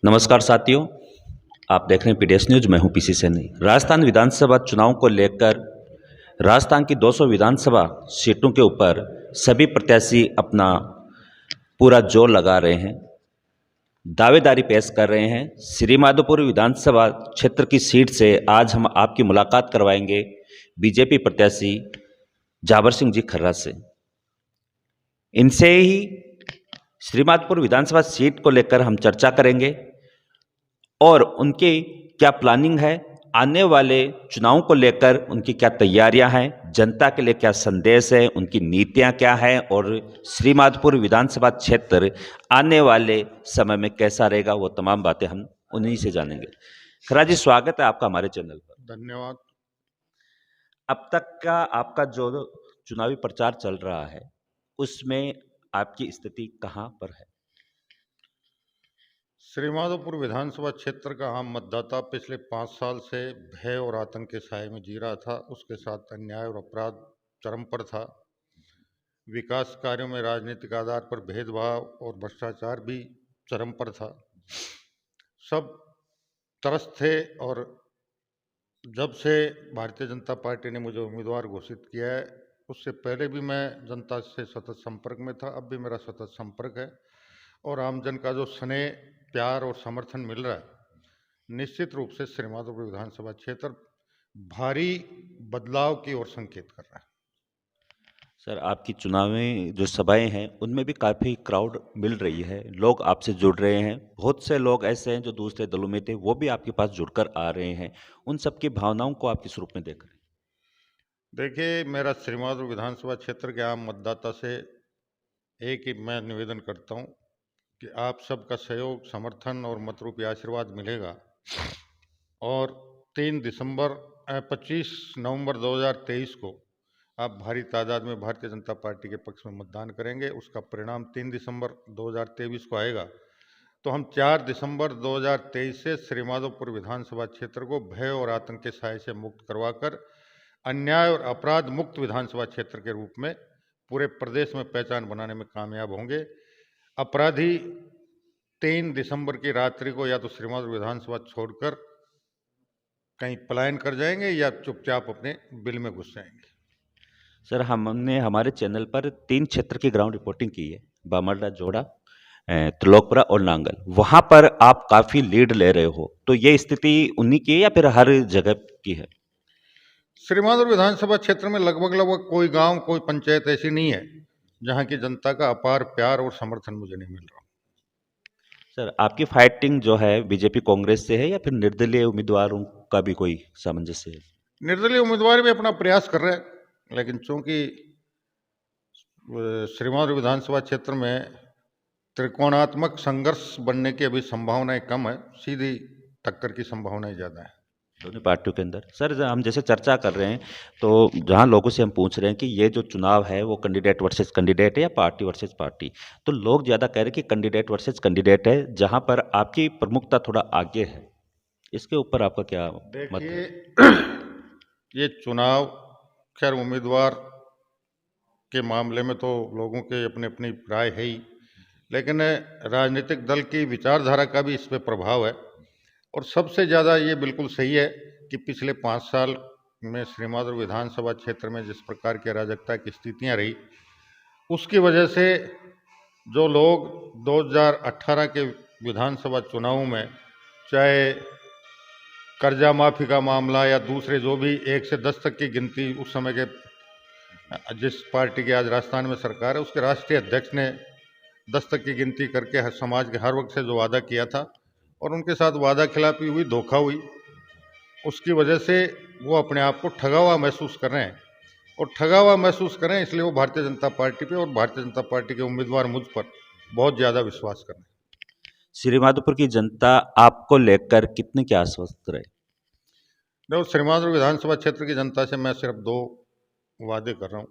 नमस्कार साथियों, आप देख रहे हैं पीडीएस न्यूज। मैं हूं पीसी सैनी। राजस्थान विधानसभा चुनाव को लेकर राजस्थान की 200 विधानसभा सीटों के ऊपर सभी प्रत्याशी अपना पूरा जोर लगा रहे हैं, दावेदारी पेश कर रहे हैं। श्री माधोपुर विधानसभा क्षेत्र की सीट से आज हम आपकी मुलाकात करवाएंगे बीजेपी प्रत्याशी जाबर सिंह जी खर्रा से। इनसे ही श्रीमाधोपुर विधानसभा सीट को लेकर हम चर्चा करेंगे और उनकी क्या प्लानिंग है, आने वाले चुनाव को लेकर उनकी क्या तैयारियां हैं, जनता के लिए क्या संदेश है, उनकी नीतियां क्या हैं और श्रीमाधोपुर विधानसभा क्षेत्र आने वाले समय में कैसा रहेगा, वो तमाम बातें हम उन्हीं से जानेंगे। खरा जी, स्वागत है आपका हमारे चैनल पर। धन्यवाद। अब तक का आपका जो चुनावी प्रचार चल रहा है उसमें आपकी स्थिति कहाँ पर है? श्रीमाधोपुर विधानसभा क्षेत्र का आम मतदाता पिछले 5 साल से भय और आतंक के साए में जी रहा था। उसके साथ अन्याय और अपराध चरम पर था। विकास कार्यों में राजनीतिक आधार पर भेदभाव और भ्रष्टाचार भी चरम पर था। सब त्रस्त थे और जब से भारतीय जनता पार्टी ने मुझे उम्मीदवार घोषित किया है, उससे पहले भी मैं जनता से सतत संपर्क में था। अब भी मेरा सतत संपर्क है और आमजन का जो स्नेह, प्यार और समर्थन मिल रहा है, निश्चित रूप से श्रीमाधोपुर विधानसभा क्षेत्र भारी बदलाव की ओर संकेत कर रहा है। सर, आपकी चुनावी जो सभाएं हैं उनमें भी काफ़ी क्राउड मिल रही है, लोग आपसे जुड़ रहे हैं। बहुत से लोग ऐसे हैं जो दूसरे दलों में थे, वो भी आपके पास जुड़कर आ रहे हैं। उन सबकी भावनाओं को आप किस रूप में देख रहे हैं? देखिए, मेरा श्रीमाधोपुर विधानसभा क्षेत्र के आम मतदाता से एक ही मैं निवेदन करता हूं कि आप सबका सहयोग, समर्थन और मतरूपी आशीर्वाद मिलेगा और 25 नवंबर 2023 को आप भारी तादाद में भारतीय जनता पार्टी के पक्ष में मतदान करेंगे। उसका परिणाम 3 दिसंबर 2023 को आएगा। तो हम 4 दिसंबर 2023 से श्रीमाधोपुर विधानसभा क्षेत्र को भय और आतंक के साए से मुक्त करवाकर अन्याय और अपराध मुक्त विधानसभा क्षेत्र के रूप में पूरे प्रदेश में पहचान बनाने में कामयाब होंगे। अपराधी 3 दिसंबर की रात्रि को या तो श्रीमाधोपुर विधानसभा छोड़कर कहीं पलायन कर जाएंगे या चुपचाप अपने बिल में घुस जाएंगे। सर, हमने हमारे चैनल पर 3 क्षेत्र की ग्राउंड रिपोर्टिंग की है, बामरडा, जोड़ा, त्रिलोकपुरा और नांगल। वहां पर आप काफ़ी लीड ले रहे हो, तो ये स्थिति उन्हीं की है या फिर हर जगह की है? श्रीमाधोपुर विधानसभा क्षेत्र में लगभग कोई गांव, कोई पंचायत ऐसी नहीं है जहां की जनता का अपार प्यार और समर्थन मुझे नहीं मिल रहा। सर, आपकी फाइटिंग जो है बीजेपी कांग्रेस से है या फिर निर्दलीय उम्मीदवारों का भी कोई सामंजस्य है? निर्दलीय उम्मीदवार भी अपना प्रयास कर रहे हैं, लेकिन चूंकि श्रीमाधोपुर विधानसभा क्षेत्र में त्रिकोणात्मक संघर्ष बनने की अभी संभावनाएं कम है, सीधी टक्कर की संभावनाएं ज़्यादा है दोनों पार्टियों के अंदर। सर, हम जैसे चर्चा कर रहे हैं तो जहां लोगों से हम पूछ रहे हैं कि ये जो चुनाव है वो कैंडिडेट वर्सेस कैंडिडेट है या पार्टी वर्सेस पार्टी, तो लोग ज़्यादा कह रहे हैं कि कैंडिडेट वर्सेस कैंडिडेट है, जहां पर आपकी प्रमुखता थोड़ा आगे है। इसके ऊपर आपका क्या मत है? देखिए, ये चुनाव खैर उम्मीदवार के मामले में तो लोगों के अपनी अपनी राय है ही, लेकिन राजनीतिक दल की विचारधारा का भी इस पर प्रभाव है। और सबसे ज़्यादा ये बिल्कुल सही है कि पिछले 5 साल में श्रीमाधोपुर विधानसभा क्षेत्र में जिस प्रकार की अराजकता की स्थितियां रही, उसकी वजह से जो लोग 2018 के विधानसभा चुनाव में, चाहे कर्जा माफी का मामला या दूसरे जो भी 1 से 10 तक की गिनती, उस समय के जिस पार्टी की आज राजस्थान में सरकार है उसके राष्ट्रीय अध्यक्ष ने 10 तक की गिनती करके हर समाज के हर वर्ग से जो वादा किया था और उनके साथ वादा खिलाफी हुई, धोखा हुई, उसकी वजह से वो अपने आप को ठगा हुआ महसूस कर रहे हैं और ठगा हुआ महसूस कर रहे हैं, इसलिए वो भारतीय जनता पार्टी पे और भारतीय जनता पार्टी के उम्मीदवार मुझ पर बहुत ज़्यादा विश्वास कर रहे हैं। श्रीमाधोपुर की जनता आपको लेकर कितने के आश्वस्त रहे? देखो, श्रीमाधोपुर विधानसभा क्षेत्र की जनता से मैं सिर्फ 2 वादे कर रहा हूँ।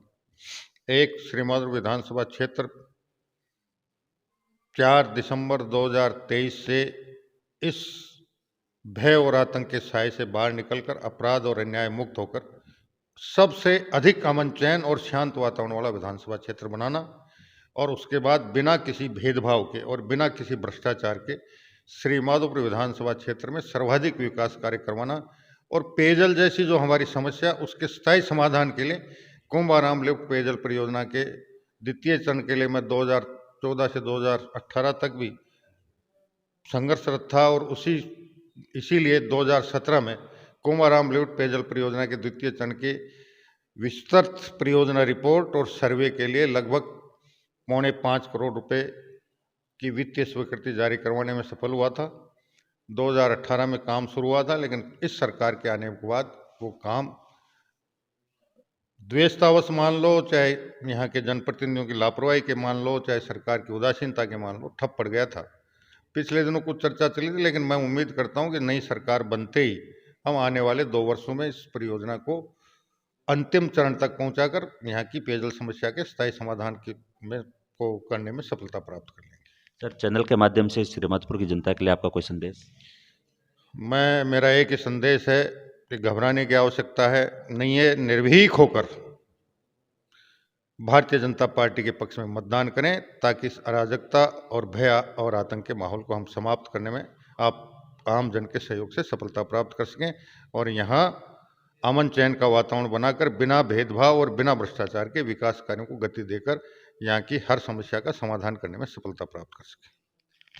एक, श्रीमाधोपुर विधानसभा क्षेत्र 4 दिसंबर 2023 से इस भय और आतंक के साए से बाहर निकलकर अपराध और अन्याय मुक्त होकर सबसे अधिक अमन चैन और शांत वातावरण वाला विधानसभा क्षेत्र बनाना और उसके बाद बिना किसी भेदभाव के और बिना किसी भ्रष्टाचार के श्रीमाधोपुर विधानसभा क्षेत्र में सर्वाधिक विकास कार्य करवाना और पेयजल जैसी जो हमारी समस्या उसके स्थायी समाधान के लिए कुंभाराम लिफ्ट पेयजल परियोजना के द्वितीय चरण के लिए मैं 2014 से 2018 तक भी संघर्षरत था और इसीलिए 2017 में कुंभाराम लिफ्ट पेयजल परियोजना के द्वितीय चरण के विस्तृत परियोजना रिपोर्ट और सर्वे के लिए लगभग 4.25 करोड़ रुपए की वित्तीय स्वीकृति जारी करवाने में सफल हुआ था। 2018 में काम शुरू हुआ था, लेकिन इस सरकार के आने के बाद वो काम द्वेषतावश मान लो, चाहे यहाँ के जनप्रतिनिधियों की लापरवाही के मान लो, चाहे सरकार की उदासीनता के मान लो, ठप पड़ गया था। पिछले दिनों कुछ चर्चा चली थी, लेकिन मैं उम्मीद करता हूँ कि नई सरकार बनते ही हम आने वाले 2 वर्षों में इस परियोजना को अंतिम चरण तक पहुंचाकर यहाँ की पेयजल समस्या के स्थायी समाधान को करने में सफलता प्राप्त कर लेंगे। सर, चैनल के माध्यम से श्रीमतपुर की जनता के लिए आपका कोई संदेश? मेरा एक ही संदेश है कि घबराने की आवश्यकता है नहीं है। निर्भीक होकर भारतीय जनता पार्टी के पक्ष में मतदान करें, ताकि इस अराजकता और भय और आतंक के माहौल को हम समाप्त करने में आप आम जन के सहयोग से सफलता प्राप्त कर सकें और यहाँ अमन चैन का वातावरण बनाकर बिना भेदभाव और बिना भ्रष्टाचार के विकास कार्यों को गति देकर यहाँ की हर समस्या का समाधान करने में सफलता प्राप्त कर सकें।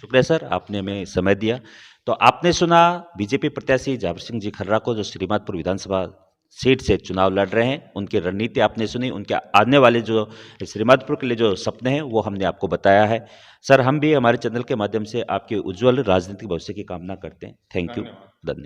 शुक्रिया सर, आपने हमें समय दिया। तो आपने सुना बीजेपी प्रत्याशी जाबर सिंह जी खर्रा को, जो श्रीमतपुर विधानसभा सीट से चुनाव लड़ रहे हैं। उनकी रणनीति आपने सुनी, उनके आने वाले जो श्रीमतपुर के लिए जो सपने हैं वो हमने आपको बताया है। सर, हम भी हमारे चैनल के माध्यम से आपके उज्जवल राजनीतिक भविष्य की कामना करते हैं। थैंक यू, धन्यवाद।